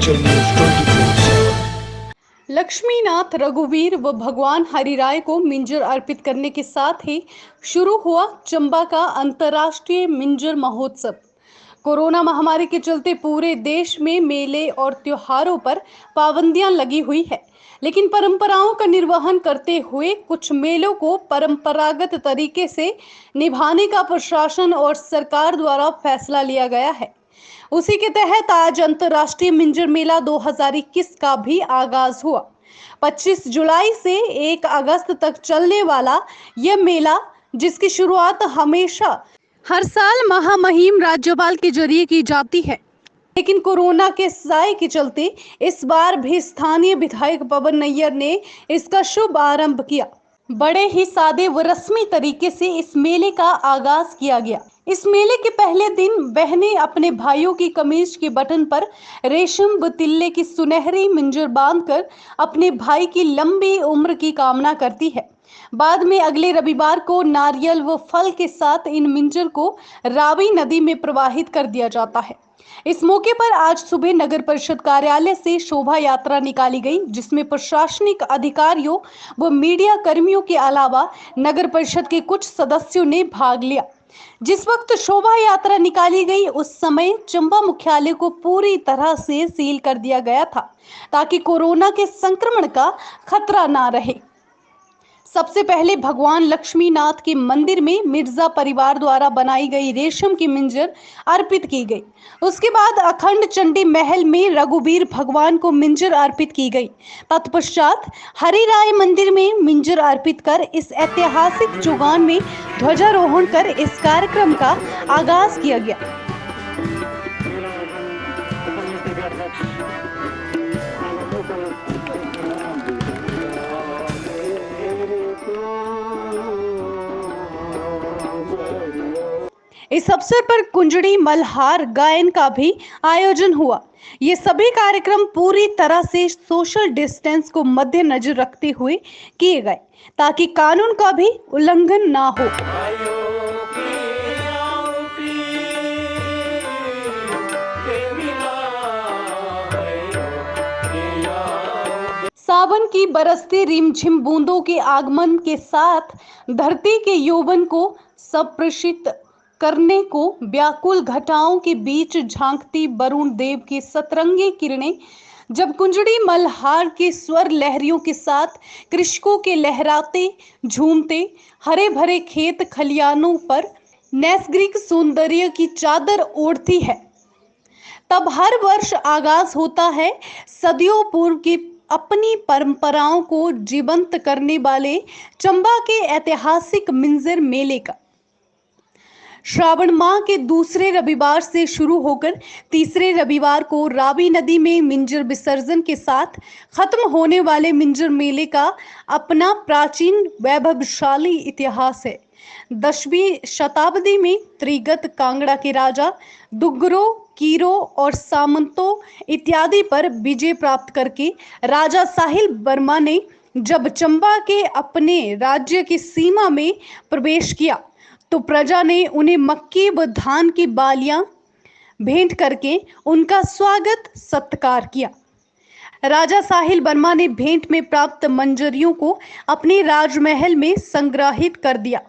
Purvanchal news 24/7। Laxminath रघुवीर व भगवान हरिराय को मिंजर अर्पित करने के साथ ही शुरू हुआ चंबा का अंतर्राष्ट्रीय मिंजर महोत्सव। कोरोना महामारी के चलते पूरे देश में मेले और त्योहारों पर पाबंदियां लगी हुई है, लेकिन परंपराओं का निर्वहन करते हुए कुछ मेलों को परंपरागत तरीके से निभाने का प्रशासन और सरकार द्वारा फैसला लिया गया है। उसी के तहत आज अंतर्राष्ट्रीय मिंजर मेला 2021 का भी आगाज हुआ। 25 जुलाई से 1 अगस्त तक चलने वाला यह मेला, जिसकी शुरुआत हमेशा हर साल महामहिम राज्यपाल के जरिए की जाती है, लेकिन कोरोना के साए के चलते इस बार भी स्थानीय विधायक पवन नैयर ने इसका शुभ आरंभ किया। बड़े ही सादे व रस्मी तरीके से इस मेले का आगाज किया गया। इस मेले के पहले दिन बहनें अपने भाइयों की कमीज के बटन पर रेशम व तिल्ले की सुनहरी मिंजर बांधकर अपने भाई की लंबी उम्र की कामना करती है। बाद में अगले रविवार को नारियल व फल के साथ इन मिंजर को रावी नदी में प्रवाहित कर दिया जाता है। इस मौके पर आज सुबह नगर परिषद कार्यालय से शोभा यात्रा निकाली गई, जिसमें प्रशासनिक अधिकारियों व मीडिया कर्मियों के अलावा नगर परिषद के कुछ सदस्यों ने भाग लिया। जिस वक्त शोभा यात्रा निकाली गई उस समय चंबा मुख्यालय को पूरी तरह से सील कर दिया गया था, ताकि कोरोना के संक्रमण का खतरा ना रहे। सबसे पहले भगवान लक्ष्मीनाथ के मंदिर में मिर्जा परिवार द्वारा बनाई गई रेशम की मिंजर अर्पित की गई। उसके बाद अखंड चंडी महल में रघुवीर भगवान को मिंजर अर्पित की गई। तत्पश्चात हरिराय मंदिर में मिंजर अर्पित कर इस ऐतिहासिक चौगान में ध्वजारोहण कर इस कार्यक्रम का आगाज किया गया। इस अवसर पर कुंजड़ी मल्हार गायन का भी आयोजन हुआ। ये सभी कार्यक्रम पूरी तरह से सोशल डिस्टेंस को मद्देनजर रखते हुए किए गए, ताकि कानून का भी उल्लंघन ना हो। सावन की बरसती रिमझिम बूंदों के आगमन के साथ धरती के यौवन को संप्रेषित करने को व्याकुल घटाओं के बीच झांकती वरुण देव की सतरंगी किरणें जब कुंजड़ी मल्हार के स्वर लहरियों के साथ कृषकों के लहराते झूमते हरे भरे खेत खलियानों पर नैसर्गिक सौंदर्य की चादर ओढ़ती है, तब हर वर्ष आगाज होता है सदियों पूर्व की अपनी परंपराओं को जीवंत करने वाले चंबा के ऐतिहासिक मिंजर मेले का। श्रावण माह के दूसरे रविवार से शुरू होकर तीसरे रविवार को रावी नदी में मिंजर विसर्जन के साथ खत्म होने वाले मिंजर मेले का अपना प्राचीन वैभवशाली इतिहास है। 10वीं शताब्दी में त्रिगत कांगड़ा के राजा दुग्गरों, कीरों और सामंतों इत्यादि पर विजय प्राप्त करके राजा साहिल वर्मा ने जब चंबा के अपने राज्य की सीमा में प्रवेश किया, तो प्रजा ने उन्हें मक्की व धान की बालियां भेंट करके उनका स्वागत सत्कार किया। राजा साहिल वर्मा ने भेंट में प्राप्त मंजरियों को अपने राजमहल में संग्रहित कर दिया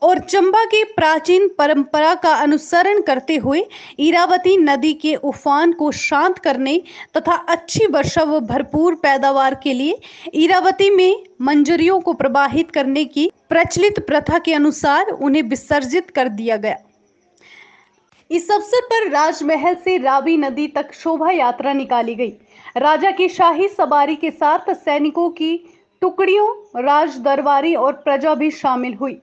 और चंबा की प्राचीन परंपरा का अनुसरण करते हुए इरावती नदी के उफान को शांत करने तथा अच्छी वर्षा व भरपूर पैदावार के लिए इरावती में मंजरियों को प्रवाहित करने की प्रचलित प्रथा के अनुसार उन्हें विसर्जित कर दिया गया। इस अवसर पर राजमहल से रावी नदी तक शोभा यात्रा निकाली गई। राजा की शाही सवारी के साथ सैनिकों की टुकड़ियों, राज दरबारी और प्रजा भी शामिल हुई।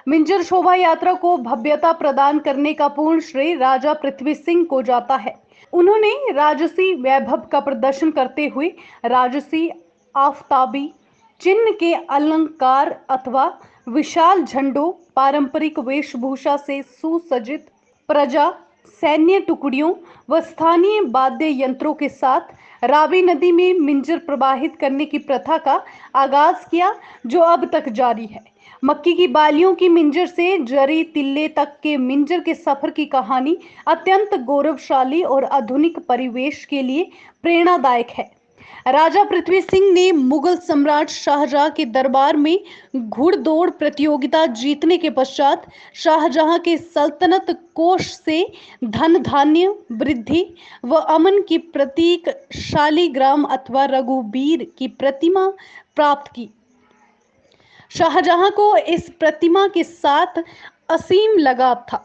मिंजर शोभा यात्रा को भव्यता प्रदान करने का पूर्ण श्रेय राजा पृथ्वी सिंह को जाता है। उन्होंने राजसी वैभव का प्रदर्शन करते हुए राजसी आफताबी चिन्ह के अलंकार अथवा विशाल झंडों, पारंपरिक वेशभूषा से सुसज्जित प्रजा, सैन्य टुकड़ियों व स्थानीय वाद्य यंत्रों के साथ रावी नदी में मिंजर प्रवाहित करने की प्रथा का आगाज किया, जो अब तक जारी है। मक्की की बालियों की मिंजर से जरी तिल्ले तक के मिंजर के सफर की कहानी अत्यंत गौरवशाली और आधुनिक परिवेश के लिए प्रेरणादायक है। राजा पृथ्वी सिंह ने मुगल सम्राट शाहजहां के दरबार में घुड़दौड़ प्रतियोगिता जीतने के पश्चात शाहजहां के सल्तनत कोष से धन धान्य वृद्धि व अमन की प्रतीक शालिग्राम अथवा रघुबीर की प्रतिमा प्राप्त की। शाहजहां को इस प्रतिमा के साथ असीम लगाव था।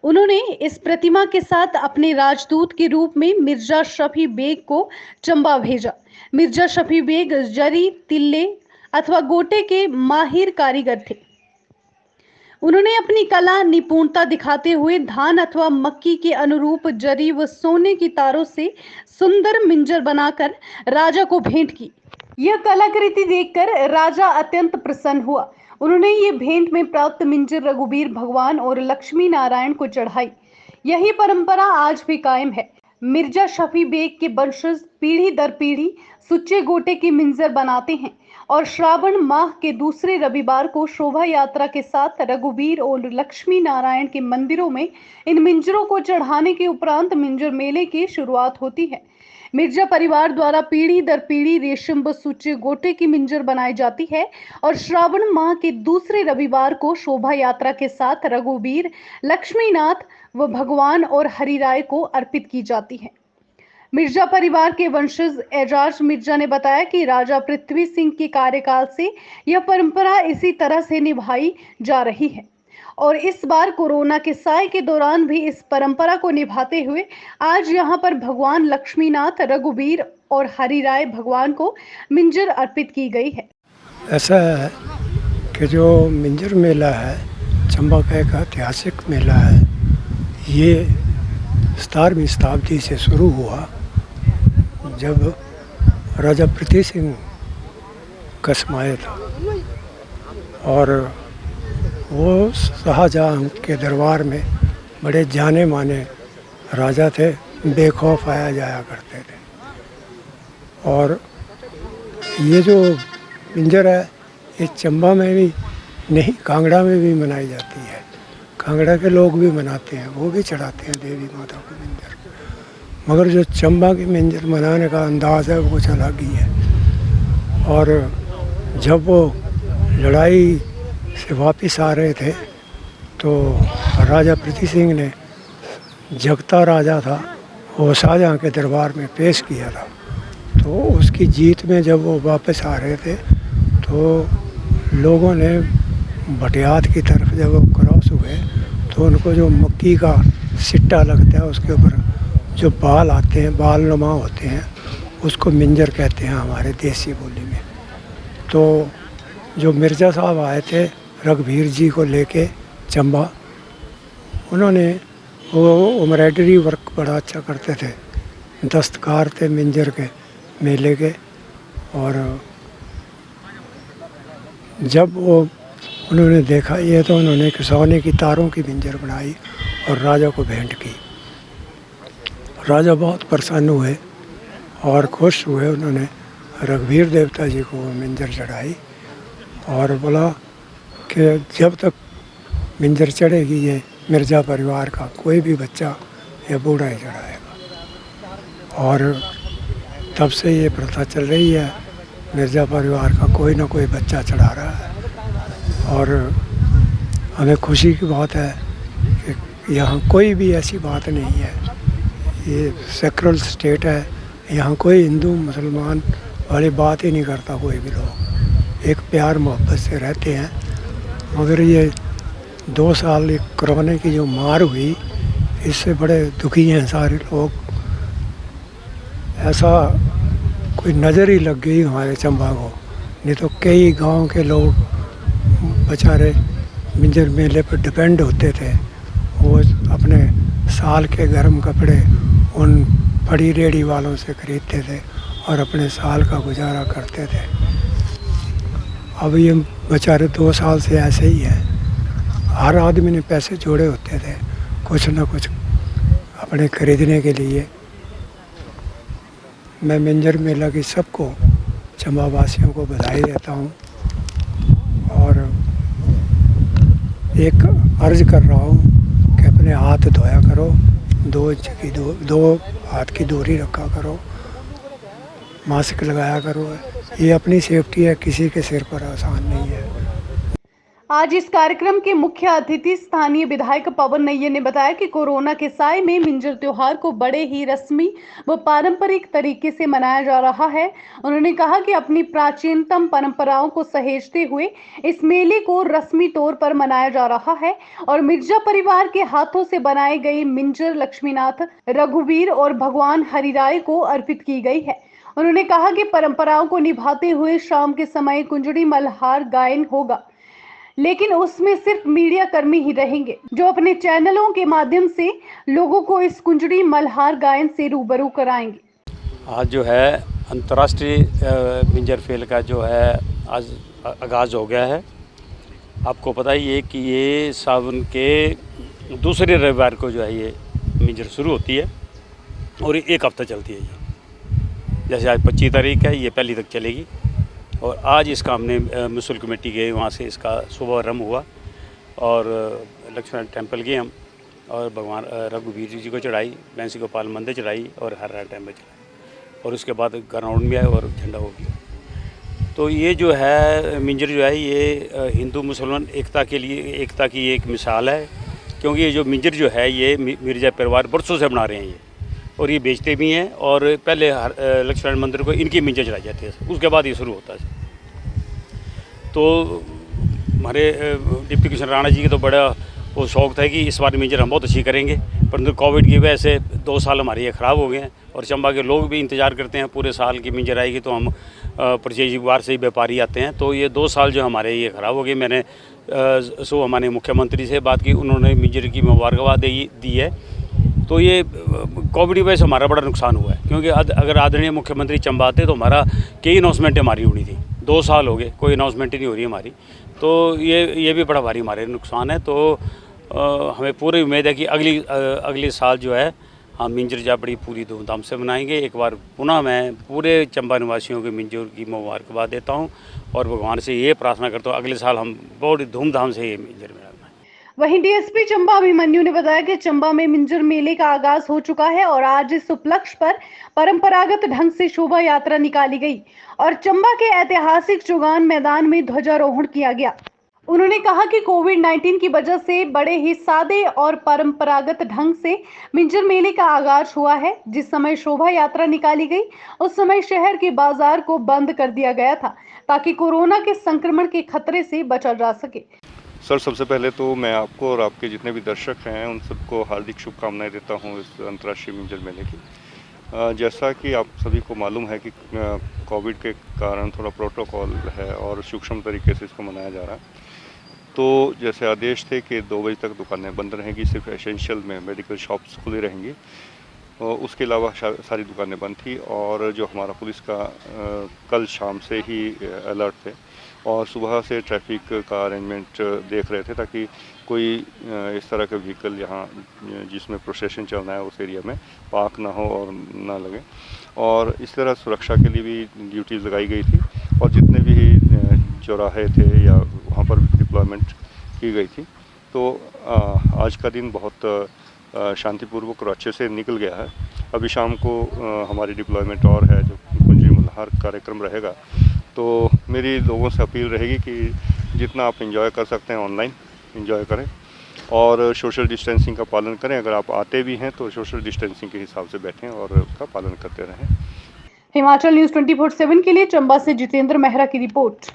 उन्होंने इस प्रतिमा के साथ अपने राजदूत के रूप में मिर्जा शफी बेग को चंबा भेजा। मिर्जा शफी बेग जरी तिल्ले अथवा गोटे के माहिर कारीगर थे। उन्होंने अपनी कला निपुणता दिखाते हुए धान अथवा मक्की के अनुरूप जरी व सोने की तारों से सुंदर मिंजर बनाकर राजा को भेंट की। यह कलाकृति देखकर राजा अत्यंत प्रसन्न हुआ। उन्होंने ये भेंट में प्राप्त मिंजर रघुबीर भगवान और लक्ष्मी नारायण को चढ़ाई। यही परंपरा आज भी कायम है। मिर्जा शफी बेग के वंशज पीढ़ी दर पीढ़ी सुच्चे गोटे की मिंजर बनाते हैं और श्रावण माह के दूसरे रविवार को शोभा यात्रा के साथ रघुबीर और लक्ष्मी नारायण के मंदिरों में इन मिंजरों को चढ़ाने के उपरांत मिंजर मेले की शुरुआत होती है। मिर्जा परिवार द्वारा पीढ़ी दर पीढ़ी रेशम व सुच्चे गोटे की मिंजर बनाई जाती है और श्रावण माह के दूसरे रविवार को शोभा यात्रा के साथ रघुबीर, लक्ष्मीनाथ व भगवान और हरिराय को अर्पित की जाती है। मिर्जा परिवार के वंशज एजाज मिर्जा ने बताया कि राजा पृथ्वी सिंह के कार्यकाल से यह परंपरा इसी तरह से निभाई जा रही है और इस बार कोरोना के साय के दौरान भी इस परंपरा को निभाते हुए आज यहाँ पर भगवान लक्ष्मीनाथ, रघुबीर और हरिराय भगवान को मिंजर अर्पित की गई है। ऐसा है कि जो मिंजर मेला है चंबा का एक ऐतिहासिक मेला है। ये 17वीं शताब्दी से शुरू हुआ जब राजा पृथ्वी सिंह का समय था और वो शाहजहां के दरबार में बड़े जाने माने राजा थे, बेखौफ आया जाया करते थे। और ये जो मिंजर है ये चंबा में भी नहीं, कांगड़ा में भी मनाई जाती है। कांगड़ा के लोग भी मनाते हैं, वो भी चढ़ाते हैं देवी माता को मिंजर। मगर जो चंबा की मिंजर मनाने का अंदाज़ है वो कुछ अलग ही है। और जब वो लड़ाई से वापस आ रहे थे तो राजा पृथ्वी सिंह ने जगता राजा था वो शाहजहां के दरबार में पेश किया था। तो उसकी जीत में जब वो वापस आ रहे थे तो लोगों ने भटियात की तरफ जब वो क्रॉस हुए तो उनको जो मक्की का सिट्टा लगता है उसके ऊपर जो बाल आते हैं, बाल नुमा होते हैं, उसको मिंजर कहते हैं हमारे देसी बोली में। तो जो मिर्ज़ा साहब आए थे रघुबीर जी को लेके चंबा, उन्होंने वो एम्ब्रॉयडरी वर्क बड़ा अच्छा करते थे, दस्तकार थे मिंजर के मेले के। और जब वो उन्होंने देखा ये तो उन्होंने सोने की तारों की मिंजर बनाई और राजा को भेंट की। राजा बहुत प्रसन्न हुए और खुश हुए। उन्होंने रघुबीर देवता जी को मिंजर चढ़ाई और बोला कि जब तक मिंजर चढ़ेगी ये मिर्ज़ा परिवार का कोई भी बच्चा या बूढ़ा ही चढ़ाएगा। और तब से ये प्रथा चल रही है, मिर्ज़ा परिवार का कोई ना कोई बच्चा चढ़ा रहा है। और हमें खुशी की बात है कि यहाँ कोई भी ऐसी बात नहीं है, ये सेक्युलर स्टेट है, यहाँ कोई हिंदू मुसलमान वाली बात ही नहीं करता। कोई भी लोग एक प्यार मोहब्बत से रहते हैं। मगर ये 2 साल एक कोरोना की जो मार हुई इससे बड़े दुखी हैं सारे लोग। ऐसा कोई नज़र ही लग गई हमारे चंबा को, नहीं तो कई गांव के लोग बेचारे मिंजर मेले पर डिपेंड होते थे। वो अपने साल के गर्म कपड़े उन फड़ी रेडी वालों से खरीदते थे और अपने साल का गुजारा करते थे। अब ये बेचारे 2 साल से ऐसे ही हैं। हर आदमी ने पैसे जोड़े होते थे कुछ ना कुछ अपने खरीदने के लिए। मैं मिंजर मेला की सबको चंबा वासियों को बधाई देता हूँ और एक अर्ज कर रहा हूँ कि अपने हाथ धोया करो, 2 इंच की दो हाथ की दूरी रखा करो, मास्क लगाया करो। ये अपनी सेफ्टी है, किसी के सिर पर आसान नहीं है। आज इस कार्यक्रम के मुख्य अतिथि स्थानीय विधायक पवन नैयर ने बताया कि कोरोना के साए में मिंजर त्योहार को बड़े ही रस्मी व पारंपरिक तरीके से मनाया जा रहा है। उन्होंने कहा कि अपनी प्राचीनतम परंपराओं को सहेजते हुए इस मेले को रस्मी तौर पर मनाया जा रहा है और मिर्जा परिवार के हाथों से बनाई गई मिंजर लक्ष्मीनाथ, रघुवीर और भगवान हरिराय को अर्पित की गई है। उन्होंने कहा कि परंपराओं को निभाते हुए शाम के समय कुंजड़ी मल्हार गायन होगा, लेकिन उसमें सिर्फ मीडिया कर्मी ही रहेंगे जो अपने चैनलों के माध्यम से लोगों को इस कुंजड़ी मल्हार गायन से रूबरू कराएंगे। आज जो है अंतर्राष्ट्रीय मिंजर फेल का जो है आज आगाज़ हो गया है। आपको पता ही है कि ये सावन के दूसरे रविवार को जो है ये मिंजर शुरू होती है और ये 1 हफ्ता चलती है। ये जैसे आज 25 तारीख है, ये पहली तक चलेगी। और आज इसका हमने म्यूनसिपल कमेटी गए, वहाँ से इसका शुभारंभ हुआ और लक्ष्मण टेम्पल गए हम और भगवान रघुवीर जी को चढ़ाई, बैंसी गोपाल मंदिर चढ़ाई और हर टेम्पल चढ़ाई और उसके बाद ग्राउंड में आए और झंडा हो गया। तो ये जो है मिंजर जो है ये हिंदू मुसलमान एकता के लिए एकता की एक मिसाल है, क्योंकि ये जो मिंजर जो है ये मिर्जा परिवार बरसों से बना रहे हैं ये और ये बेचते भी हैं। और पहले लक्ष्मण मंदिर को इनकी मिंजर चढ़ाई जाती है, उसके बाद ये शुरू होता है। तो हमारे डिप्टी कमिश्नर राणा जी के तो बड़ा वो शौक था कि इस बार मिंजर हम बहुत अच्छी करेंगे, परंतु कोविड की वजह से 2 साल हमारे ये ख़राब हो गए हैं और चंबा के लोग भी इंतज़ार करते हैं पूरे साल की मिंजर आएगी तो हम परिचय बार से ही व्यापारी आते हैं। तो ये 2 साल जो हमारे ये ख़राब हो गए। मैंने सो हमारे मुख्यमंत्री से बात की, उन्होंने मिंजर की मुबारकबाद दी है। तो ये कोविड की वजह से हमारा बड़ा नुकसान हुआ है, क्योंकि अगर आदरणीय मुख्यमंत्री चंबा आते तो हमारा कई अनाउंसमेंटें हमारी होनी थी। 2 साल हो गए कोई अनाउंसमेंट ही नहीं हो रही हमारी, तो ये भी बड़ा भारी हमारे नुकसान है। तो हमें पूरी उम्मीद है कि अगले साल जो है हम मिंजर जा बड़ी पूरी धूमधाम से मनाएंगे। एक बार पुनः मैं पूरे चंबा निवासियों के मिंजर की मुबारकबाद देता हूँ और भगवान से ये प्रार्थना करता हूँ अगले साल हम बहुत धूमधाम से ये मिंजर मनाएं। वहीं डीएसपी चंबा अभिमन्यु ने बताया कि चंबा में मिंजर मेले का आगाज हो चुका है और आज इस उपलक्ष्य पर परंपरागत ढंग से शोभा यात्रा निकाली गई और चंबा के ऐतिहासिक चौगान मैदान में ध्वजारोहण किया गया। उन्होंने कहा कि कोविड-19 की वजह से बड़े ही सादे और परंपरागत ढंग से मिंजर मेले का आगाज हुआ है। जिस समय शोभा यात्रा निकाली गई उस समय शहर के बाजार को बंद कर दिया गया था ताकि कोरोना के संक्रमण के खतरे से बचा जा सके। सर, सबसे पहले तो मैं आपको और आपके जितने भी दर्शक हैं उन सबको हार्दिक शुभकामनाएं देता हूं इस अंतर्राष्ट्रीय मिंजर मेले की। जैसा कि आप सभी को मालूम है कि कोविड के कारण थोड़ा प्रोटोकॉल है और सूक्ष्म तरीके से इसको मनाया जा रहा है। तो जैसे आदेश थे कि 2 बजे तक दुकानें बंद रहेंगी, सिर्फ एसेंशियल में मेडिकल शॉप्स खुली रहेंगी, उसके अलावा सारी दुकानें बंद थी। और जो हमारा पुलिस का कल शाम से ही अलर्ट थे और सुबह से ट्रैफिक का अरेंजमेंट देख रहे थे ताकि कोई इस तरह का व्हीकल यहाँ जिसमें प्रोसेशन चलना है उस एरिया में पार्क ना हो और ना लगे। और इस तरह सुरक्षा के लिए भी ड्यूटीज़ लगाई गई थी और जितने भी चौराहे थे या वहाँ पर डिप्लॉयमेंट की गई थी। तो आज का दिन बहुत शांतिपूर्वक और अच्छे से निकल गया है। अभी शाम को हमारी डिप्लॉयमेंट और है जो कुंजड़ी मल्हार कार्यक्रम रहेगा। तो मेरी लोगों से अपील रहेगी कि जितना आप एंजॉय कर सकते हैं ऑनलाइन एंजॉय करें और सोशल डिस्टेंसिंग का पालन करें। अगर आप आते भी हैं तो सोशल डिस्टेंसिंग के हिसाब से बैठें और उसका पालन करते रहें। हिमाचल न्यूज़ 24/7 के लिए चंबा से जितेंद्र मेहरा की रिपोर्ट।